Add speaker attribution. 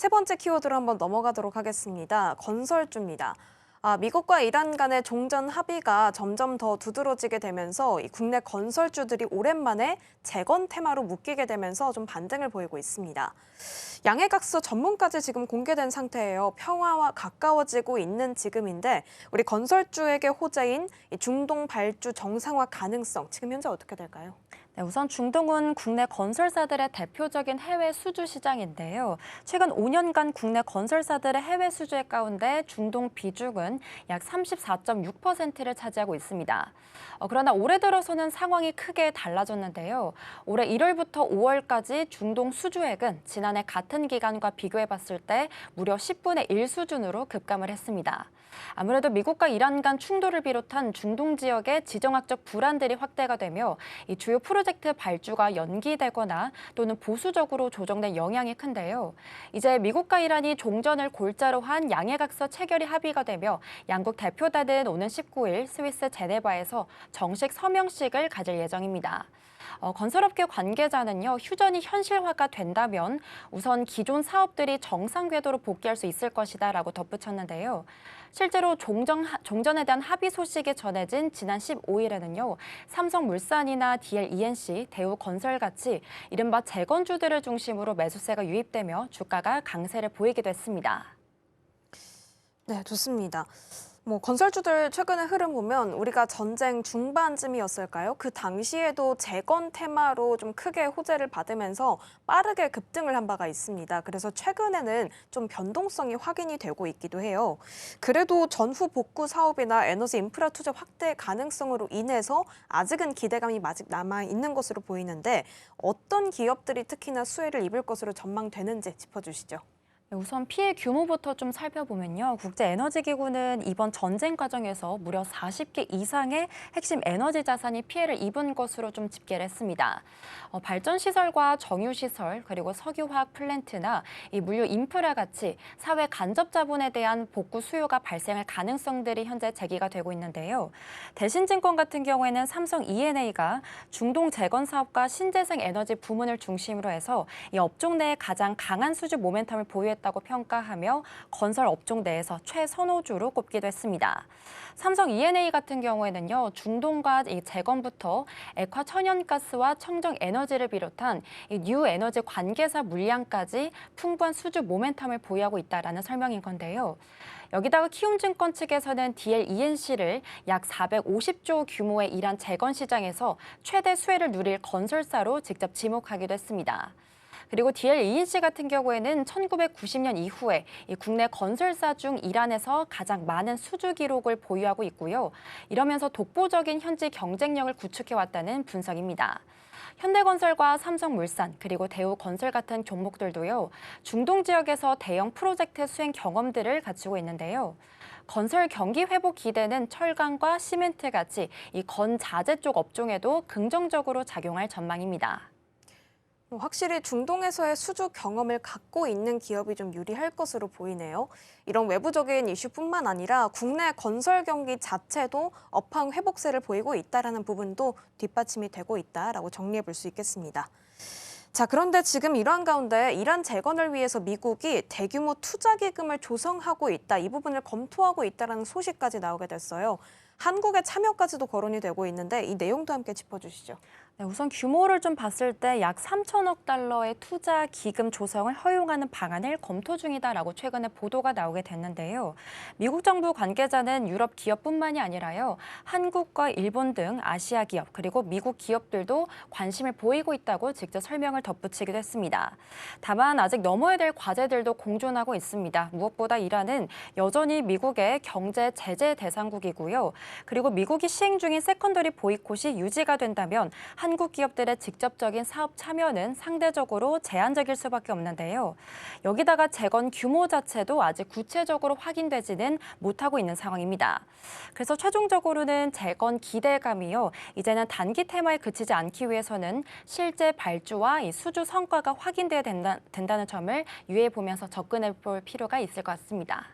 Speaker 1: 세 번째 키워드로 한번 넘어가도록 하겠습니다. 건설주입니다. 미국과 이란 간의 종전 합의가 점점 더 두드러지게 되면서 이 국내 건설주들이 오랜만에 재건 테마로 묶이게 되면서 좀 반등을 보이고 있습니다. 양해각서 전문까지 지금 공개된 상태예요. 평화와 가까워지고 있는 지금인데 우리 건설주에게 호재인 이 중동 발주 정상화 가능성 지금 현재 어떻게 될까요?
Speaker 2: 네, 우선 중동은 국내 건설사들의 대표적인 해외 수주 시장인데요. 최근 5년간 국내 건설사들의 해외 수주액 가운데 중동 비중은 약 34.6%를 차지하고 있습니다. 그러나 올해 들어서는 상황이 크게 달라졌는데요. 올해 1월부터 5월까지 중동 수주액은 지난해 같은 기간과 비교해봤을 때 무려 10분의 1 수준으로 급감을 했습니다. 아무래도 미국과 이란 간 충돌을 비롯한 중동 지역의 지정학적 불안들이 확대가 되며 이 주요 프로젝트 발주가 연기되거나 또는 보수적으로 조정된 영향이 큰데요. 이제 미국과 이란이 종전을 골자로 한 양해각서 체결이 합의가 되며 양국 대표단은 오는 19일 스위스 제네바에서 정식 서명식을 가질 예정입니다. 건설업계 관계자는요, 휴전이 현실화가 된다면 우선 기존 사업들이 정상 궤도로 복귀할 수 있을 것이다라고 덧붙였는데요. 실제로 종전에 대한 합의 소식이 전해진 지난 15일에는요, 삼성물산이나 DL-ENC, 대우건설 같이 이른바 재건주들을 중심으로 매수세가 유입되며 주가가 강세를 보이기도 했습니다.
Speaker 1: 네, 좋습니다. 건설주들 최근의 흐름 보면 우리가 전쟁 중반쯤이었을까요? 그 당시에도 재건 테마로 좀 크게 호재를 받으면서 빠르게 급등을 한 바가 있습니다. 그래서 최근에는 좀 변동성이 확인이 되고 있기도 해요. 그래도 전후 복구 사업이나 에너지 인프라 투자 확대 가능성으로 인해서 아직은 기대감이 아직 남아 있는 것으로 보이는데 어떤 기업들이 특히나 수혜를 입을 것으로 전망되는지 짚어주시죠.
Speaker 2: 우선 피해 규모부터 좀 살펴보면요. 국제에너지기구는 이번 전쟁 과정에서 무려 40개 이상의 핵심 에너지 자산이 피해를 입은 것으로 좀 집계를 했습니다. 발전시설과 정유시설, 그리고 석유화학 플랜트나 이 물류 인프라 같이 사회 간접 자본에 대한 복구 수요가 발생할 가능성들이 현재 제기가 되고 있는데요. 대신증권 같은 경우에는 삼성 E&A가 중동 재건 사업과 신재생 에너지 부문을 중심으로 해서 이 업종 내에 가장 강한 수주 모멘텀을 보유했다고 평가하며 건설 업종 내에서 최선호주로 꼽기도 했습니다. 삼성 E&A 같은 경우에는요, 중동과 이 재건부터 액화 천연가스와 청정 에너지를 비롯한 이 뉴 에너지 관계사 물량까지 풍부한 수주 모멘텀을 보유하고 있다라는 설명인 건데요. 여기다가 키움증권 측에서는 DL-ENC를 약 450조 규모의 이란 재건 시장에서 최대 수혜를 누릴 건설사로 직접 지목하기도 했습니다. 그리고 DL-ENC 같은 경우에는 1990년 이후에 이 국내 건설사 중 이란에서 가장 많은 수주 기록을 보유하고 있고요. 이러면서 독보적인 현지 경쟁력을 구축해왔다는 분석입니다. 현대건설과 삼성물산 그리고 대우건설 같은 종목들도요. 중동 지역에서 대형 프로젝트 수행 경험들을 갖추고 있는데요. 건설 경기 회복 기대는 철강과 시멘트 같이 이 건자재 쪽 업종에도 긍정적으로 작용할 전망입니다.
Speaker 1: 확실히 중동에서의 수주 경험을 갖고 있는 기업이 좀 유리할 것으로 보이네요. 이런 외부적인 이슈뿐만 아니라 국내 건설 경기 자체도 업황 회복세를 보이고 있다는 부분도 뒷받침이 되고 있다라고 정리해 볼 수 있겠습니다. 자, 그런데 지금 이러한 가운데 이란 재건을 위해서 미국이 대규모 투자 기금을 조성하고 있다, 이 부분을 검토하고 있다는 소식까지 나오게 됐어요. 한국의 참여까지도 거론이 되고 있는데 이 내용도 함께 짚어주시죠.
Speaker 2: 네, 우선 규모를 좀 봤을 때 약 3천억 달러의 투자 기금 조성을 허용하는 방안을 검토 중이다라고 최근에 보도가 나오게 됐는데요. 미국 정부 관계자는 유럽 기업뿐만이 아니라요. 한국과 일본 등 아시아 기업 그리고 미국 기업들도 관심을 보이고 있다고 직접 설명을 덧붙이기도 했습니다. 다만 아직 넘어야 될 과제들도 공존하고 있습니다. 무엇보다 이란은 여전히 미국의 경제 제재 대상국이고요. 그리고 미국이 시행 중인 세컨더리 보이콧이 유지가 된다면 한국 기업들의 직접적인 사업 참여는 상대적으로 제한적일 수밖에 없는데요. 여기다가 재건 규모 자체도 아직 구체적으로 확인되지는 못하고 있는 상황입니다. 그래서 최종적으로는 재건 기대감이요. 이제는 단기 테마에 그치지 않기 위해서는 실제 발주와 이 수주 성과가 확인돼야 된다는 점을 유의해 보면서 접근해 볼 필요가 있을 것 같습니다.